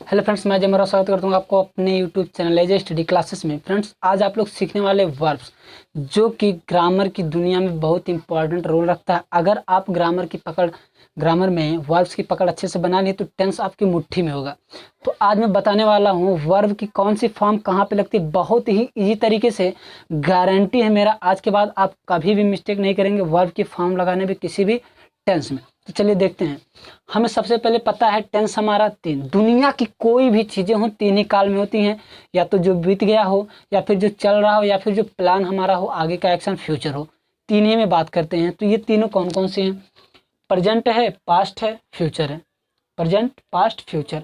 Hello friends, मैं जमरा स्वागत करता हूँ आपको अपने यूट्यूब चैनल एजे स्टडी क्लासेस में। फ्रेंड्स, आज आप लोग सीखने वाले वर्ब्स जो कि ग्रामर की दुनिया में बहुत इंपॉर्टेंट रोल रखता है। अगर आप ग्रामर में वर्ब्स की पकड़ अच्छे से बना लिए तो टेंस आपकी मुट्ठी में होगा। तो आज मैं बताने वाला हूँ वर्ब की कौन सी फॉर्म कहाँ पे लगती है, बहुत ही ईजी तरीके से। गारंटी है मेरा, आज के बाद आप कभी भी मिस्टेक नहीं करेंगे वर्ब की फॉर्म लगाने में किसी भी टेंस में। तो चलिए देखते हैं। हमें सबसे पहले पता है टेंस हमारा तीन, दुनिया की कोई भी चीज़ें हो तीन ही काल में होती हैं, या तो जो बीत गया हो, या फिर जो चल रहा हो, या फिर जो प्लान हमारा हो, आगे का एक्शन फ्यूचर हो, तीन ही में बात करते हैं। तो ये तीनों कौन कौन से हैं? प्रेजेंट है, पास्ट है, फ्यूचर है। Present, past, future.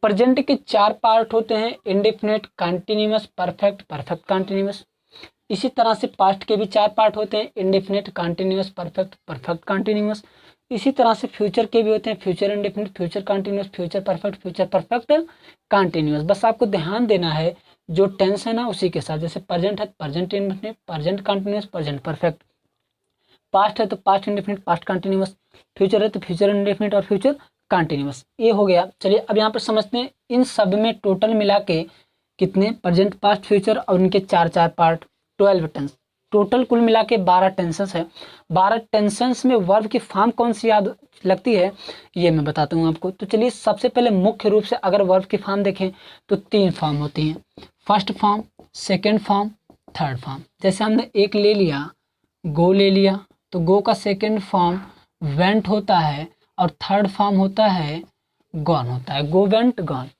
प्रेजेंट के चार पार्ट होते हैं, indefinite, continuous, perfect, perfect continuous. इसी तरह से पास्ट के भी चार पार्ट होते हैं, indefinite, continuous, perfect, perfect continuous. इसी तरह से फ्यूचर के भी होते हैं, future indefinite, future continuous, future perfect, future perfect continuous. बस आपको ध्यान देना है जो टेंस है ना उसी के साथ। जैसे प्रेजेंट है present indefinite, present continuous, present perfect. Past है तो past indefinite, past continuous. Future है तो फ्यूचर इंडेफिनिट और फ्यूचर कंटिन्यूअस। ये हो गया। चलिए अब यहाँ पर समझते हैं इन सब में टोटल मिला के कितने प्रेजेंट, पास्ट, फ्यूचर और उनके चार चार पार्ट, 12 टेंस। टोटल कुल मिला के 12 टेंसेस है। 12 टेंसेस में वर्ब की फॉर्म कौन सी याद लगती है ये मैं बताता हूँ आपको। तो चलिए सबसे पहले मुख्य रूप से अगर वर्ब की फॉर्म देखें तो तीन फॉर्म होती हैं, first form, second form, third form. जैसे हमने एक ले लिया, गो ले लिया, तो गो का सेकेंड फॉर्म वेंट होता है और थर्ड फॉर्म होता है गॉन होता है। गो, वेंट, गॉन।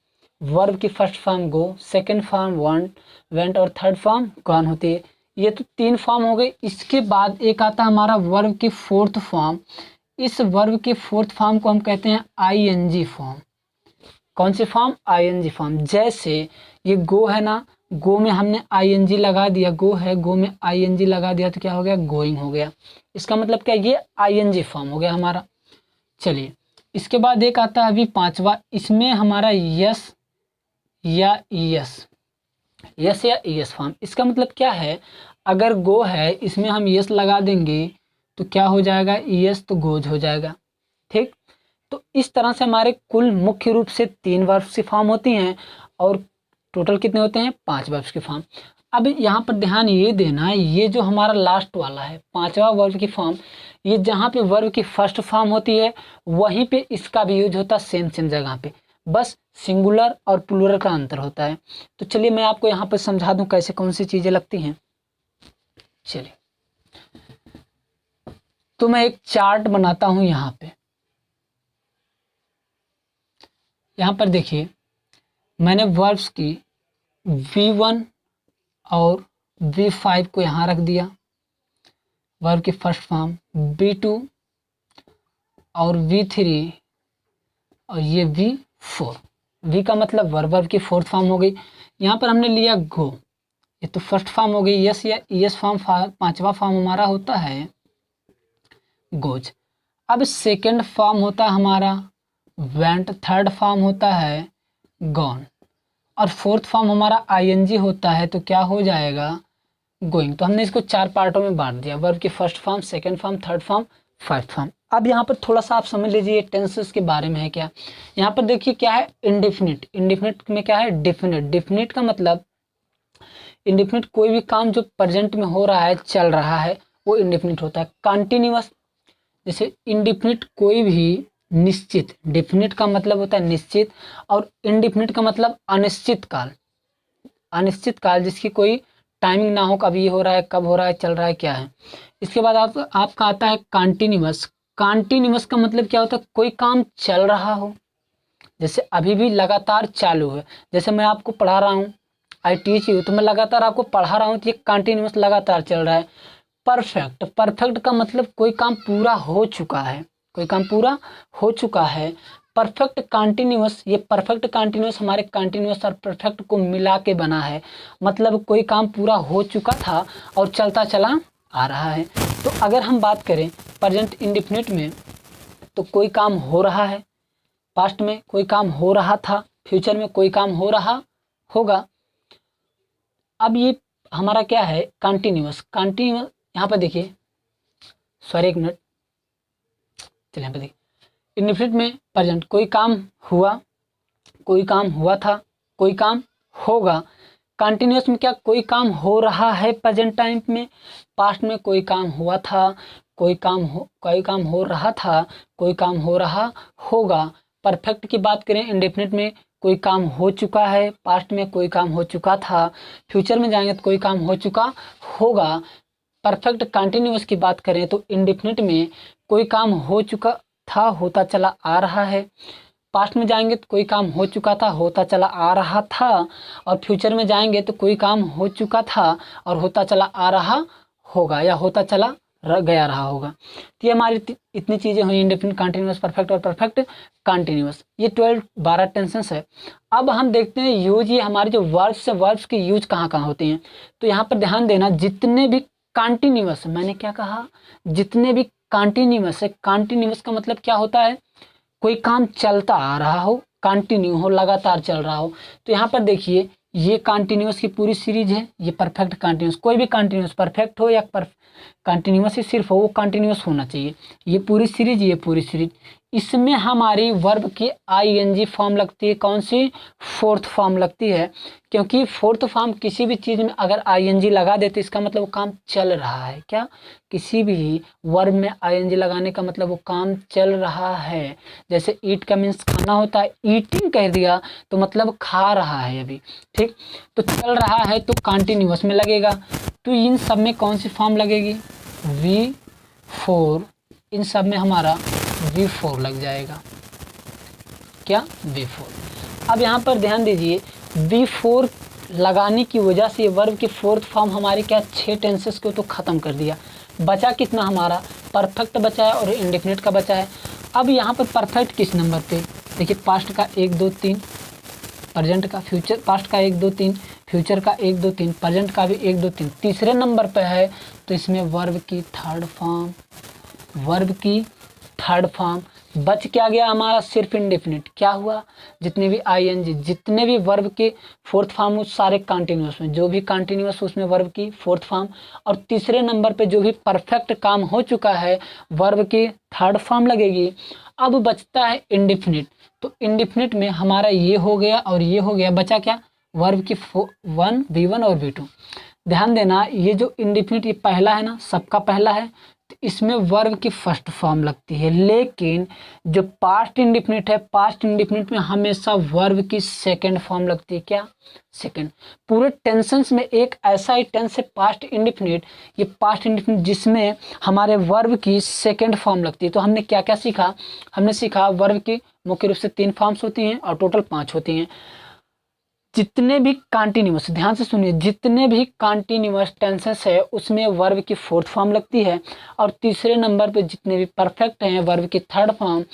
वर्ब की फर्स्ट फॉर्म गो, सेकेंड फॉर्म वेंट और थर्ड फॉर्म गॉन होती है। ये तो तीन फॉर्म हो गए। इसके बाद एक आता है हमारा वर्ब की फोर्थ फॉर्म। इस वर्ब के फोर्थ फॉर्म को हम कहते हैं आईएनजी फॉर्म। कौन सी फॉर्म? ING form. जैसे ये गो है ना, गो में हमने आईएनजी लगा दिया, गो है, गो में आईएनजी लगा दिया तो क्या हो गया? गोइंग हो गया। इसका मतलब क्या? ये आईएनजी फॉर्म हो गया हमारा। चलिए इसके बाद एक आता है अभी पांचवा, इसमें हमारा यस या यस, यस या यस फॉर्म। इसका मतलब क्या है? अगर गो है इसमें हम यस लगा देंगे तो क्या हो जाएगा? यस तो गोज हो जाएगा। ठीक, तो इस तरह से हमारे कुल मुख्य रूप से तीन वर्ब्स की फॉर्म होती हैं और टोटल कितने होते हैं? 5 वर्ब्स की फॉर्म। अब यहाँ पर ध्यान ये देना है, ये जो हमारा लास्ट वाला है पांचवा वर्ब की फॉर्म, ये जहाँ पे वर्ब की फर्स्ट फॉर्म होती है वहीं पे इसका भी यूज होता है, सेम सेम जगह पे, बस सिंगुलर और प्लूरल का अंतर होता है। तो चलिए मैं आपको यहाँ पर समझा दूं कैसे कौन सी चीजें लगती हैं। चलिए तो मैं एक चार्ट बनाता हूं यहाँ पे। यहाँ पर देखिए मैंने वर्ब्स की V1 और V5 को यहाँ रख दिया, वर्ब की फर्स्ट फॉर्म, V2 और V3 और ये V4। V का मतलब वर्ब की फोर्थ फॉर्म हो गई। यहाँ पर हमने लिया गो, ये तो फर्स्ट फॉर्म हो गई। यस या यस फॉर्म पांचवा फॉर्म हमारा होता है गोज। अब सेकंड फॉर्म होता है हमारा वेंट, थर्ड फॉर्म होता है गॉन और फोर्थ फॉर्म हमारा आईएनजी होता है। तो क्या हो जाएगा? गोइंग। तो हमने इसको चार पार्टों में बांट दिया, वर्ब की first form, second form, third form, fourth form. अब यहाँ पर थोड़ा सा आप समझ लीजिए टेंसेस के बारे में है क्या। यहाँ पर देखिए क्या है? इंडेफिनिट। इंडेफिनिट में क्या है? डिफिनिट। डिफिनिट का मतलब इंडेफिनिट कोई भी काम जो प्रेजेंट में हो रहा है, चल रहा है, वो इंडेफिनिट होता है। कंटिन्यूअस, जैसे इंडेफिनिट कोई भी निश्चित, डेफिनिट का मतलब होता है निश्चित और इंडेफिनिट का मतलब अनिश्चित काल। अनिश्चित काल जिसकी कोई टाइमिंग ना हो, कभी ये हो रहा है, कब हो रहा है, चल रहा है, क्या है। इसके बाद आपका आता है कंटिन्यूअस। कंटिन्यूअस का मतलब क्या होता है? कोई काम चल रहा हो, जैसे अभी भी लगातार चालू है। जैसे मैं आपको पढ़ा रहा हूँ, आई टीच यू, तो मैं लगातार आपको पढ़ा रहा हूँ तो ये कंटिन्यूअस लगातार चल रहा है। परफेक्ट, परफेक्ट का मतलब कोई काम पूरा हो चुका है, कोई काम पूरा हो चुका है। परफेक्ट कंटिन्यूअस, ये परफेक्ट कंटिन्यूअस हमारे कंटिन्यूअस और परफेक्ट को मिला के बना है, मतलब कोई काम पूरा हो चुका था और चलता चला आ रहा है। तो अगर हम बात करें प्रेजेंट इंडेफिनिट में तो कोई काम हो रहा है, पास्ट में कोई काम हो रहा था, फ्यूचर में कोई काम हो रहा होगा। अब ये हमारा क्या है? कंटिन्यूअस। कंटिन्यूअस यहाँ पर देखिए, सॉरी एक मिनट, चलिए यहाँ पे देखिए, इंडेफिनिट में प्रेजेंट कोई काम हुआ, कोई काम हुआ था, कोई काम होगा। कंटिन्यूअस में क्या कोई काम हो रहा है प्रेजेंट टाइम में, पास्ट में कोई काम हुआ था, कोई काम हो रहा था, कोई काम हो रहा होगा। परफेक्ट की बात करें इंडेफिनिट में कोई काम हो चुका है, पास्ट में कोई काम हो चुका था, फ्यूचर में जाएंगे तो कोई काम हो चुका होगा। परफेक्ट कंटिन्यूअस की बात करें तो इंडेफिनिट में कोई काम हो चुका था, होता चला आ रहा है। पास्ट में जाएंगे तो कोई काम हो चुका था, होता चला आ रहा था। और फ्यूचर में जाएंगे तो कोई काम हो चुका था और होता चला आ रहा होगा या होता चला गया रहा होगा। तो ये हमारी इतनी चीज़ें हुई इंडेफिनिट, कंटिन्यूअस, परफेक्ट और परफेक्ट कंटिन्यूअस। ये 12 टेंसेस है। अब हम देखते हैं यूज, ये हमारे जो वर्ब्स है, वर्ब्स के यूज कहाँ कहाँ होते हैं। तो यहाँ पर ध्यान देना, जितने भी कंटिन्यूअस, मैंने क्या कहा, जितने भी कंटिन्यूअस है, कंटिन्यूअस का मतलब क्या होता है, कोई काम चलता आ रहा हो, कंटिन्यू हो, लगातार चल रहा हो। तो यहाँ पर देखिए ये कंटिन्यूअस की पूरी सीरीज है, ये परफेक्ट कंटिन्यूअस। कोई भी कंटिन्यूअस परफेक्ट हो या कंटिन्यूअस ही सिर्फ हो, वो कंटिन्यूअस होना चाहिए। ये पूरी सीरीज, ये पूरी सीरीज, इसमें हमारी वर्ब की आईएनजी फॉर्म लगती है। कौन सी? फोर्थ फॉर्म लगती है, क्योंकि फोर्थ फॉर्म किसी भी चीज़ में अगर आईएनजी लगा देते इसका मतलब वो काम चल रहा है। क्या? किसी भी वर्ब में आईएनजी लगाने का मतलब वो काम चल रहा है। जैसे ईट का मीन्स खाना होता है, ईटिंग कह दिया तो मतलब खा रहा है अभी, ठीक। तो चल रहा है तो कंटिन्यूअस में लगेगा। तो इन सब में कौन सी फॉर्म लगेगी? V4। इन सब में हमारा V4 लग जाएगा। क्या? V4। अब यहाँ पर ध्यान दीजिए, V4 लगाने की वजह से वर्ब की फोर्थ फॉर्म हमारे क्या 6 टेंसेस को तो ख़त्म कर दिया। बचा कितना हमारा? परफेक्ट बचा है और इंडेफिनिट का बचा है। अब यहाँ पर परफेक्ट किस नंबर पे? देखिए पास्ट का 1 2 3, प्रेजेंट का, फ्यूचर, पास्ट का 1 2 3, फ्यूचर का 1 2 3, प्रेजेंट का भी 1 2 3, तीसरे नंबर पे है। तो इसमें वर्ब की थर्ड फॉर्म, वर्ब की थर्ड फॉर्म। बच क्या गया हमारा? सिर्फ इंडेफिनिट। क्या हुआ? जितने भी आईएनजी, जितने भी वर्ब के फोर्थ फॉर्म उस सारे कंटिन्यूअस में, जो भी कंटिन्यूअस उसमें वर्ब की फोर्थ फॉर्म। और तीसरे नंबर पे जो भी परफेक्ट काम हो चुका है वर्ब की थर्ड फॉर्म लगेगी। अब बचता है इंडेफिनिट। तो इंडेफिनिट में हमारा ये हो गया और ये हो गया, बचा क्या? वर्ब की 1 V1 और V2। ध्यान देना, ये जो इंडेफिनिट ये पहला है ना, सबका पहला है, तो इसमें वर्ब की फर्स्ट फॉर्म लगती है। लेकिन जो पास्ट इंडेफिनिट है, पास्ट इंडेफिनिट में हमेशा वर्ब की सेकंड फॉर्म लगती है। क्या? सेकंड। पूरे टेंसेस में एक ऐसा ही टेंस है पास्ट इंडेफिनिट, ये पास्ट इंडेफिनिट जिसमें हमारे वर्ब की सेकंड फॉर्म लगती है। तो हमने क्या क्या सीखा? हमने सीखा वर्ब की मुख्य रूप से 3 फॉर्म्स होती हैं और टोटल 5 होती हैं। जितने भी कंटिन्यूअस, ध्यान से सुनिए, जितने भी कंटिन्यूअस टेंसेस है उसमें वर्ब की फोर्थ फॉर्म लगती है। और तीसरे नंबर पे जितने भी परफेक्ट हैं वर्ब की थर्ड फॉर्म।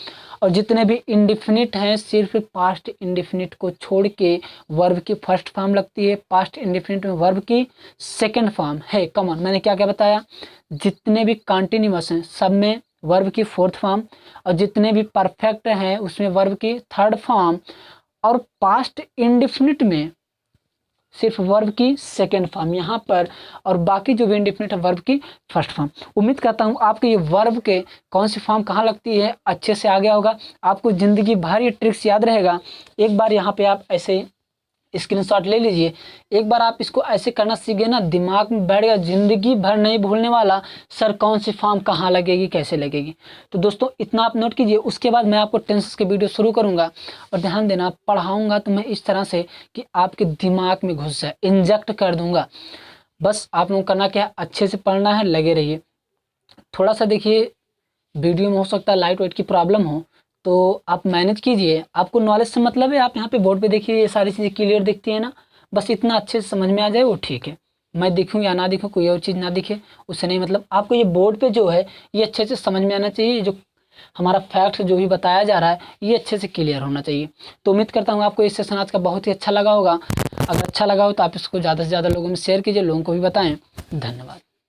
और जितने भी इंडेफिनिट हैं सिर्फ पास्ट इंडेफिनिट को छोड़ के वर्ब की फर्स्ट फॉर्म लगती है। पास्ट इंडेफिनिट में वर्ब की सेकेंड फॉर्म है। कॉमन, मैंने क्या क्या बताया? जितने भी कंटिन्यूअस हैं सब में वर्ब की फोर्थ फॉर्म, और जितने भी परफेक्ट हैं उसमें वर्ब की थर्ड फॉर्म, और पास्ट इंडेफिनिट में सिर्फ वर्ब की सेकेंड फॉर्म यहाँ पर, और बाकी जो भी इंडेफिनिट है वर्ब की फर्स्ट फॉर्म। उम्मीद करता हूँ आपको ये वर्ब के कौन सी फॉर्म कहाँ लगती है अच्छे से आ गया होगा। आपको ज़िंदगी भर ये ट्रिक्स याद रहेगा। एक बार यहाँ पे आप ऐसे स्क्रीनशॉट ले लीजिए, एक बार आप इसको ऐसे करना सीख गए ना, दिमाग में बैठ गया, ज़िंदगी भर नहीं भूलने वाला सर कौन सी फॉर्म कहाँ लगेगी, कैसे लगेगी। तो दोस्तों इतना आप नोट कीजिए। उसके बाद मैं आपको टेंसेस के वीडियो शुरू करूँगा, और ध्यान देना पढ़ाऊँगा तो मैं इस तरह से कि आपके दिमाग में घुस जाए, इंजेक्ट कर दूँगा। बस आप लोगों को करना क्या है, अच्छे से पढ़ना है, लगे रहिए। थोड़ा सा देखिए वीडियो में हो सकता है लाइट वाइट की प्रॉब्लम हो, तो आप मैनेज कीजिए। आपको नॉलेज से मतलब है, आप यहाँ पे बोर्ड पे देखिए ये सारी चीज़ें क्लियर दिखती है ना, बस इतना अच्छे से समझ में आ जाए वो ठीक है। मैं दिखूँ या ना दिखूँ, कोई और चीज़ ना दिखे उससे नहीं मतलब, आपको ये बोर्ड पे जो है ये अच्छे से समझ में आना चाहिए। जो हमारा फैक्ट जो भी बताया जा रहा है ये अच्छे से क्लियर होना चाहिए। तो उम्मीद करता हूँ आपको इस सेशन आज का बहुत ही अच्छा लगा होगा। अगर अच्छा लगा हो तो आप इसको ज़्यादा से ज़्यादा लोगों में शेयर कीजिए, लोगों को भी बताएँ। धन्यवाद।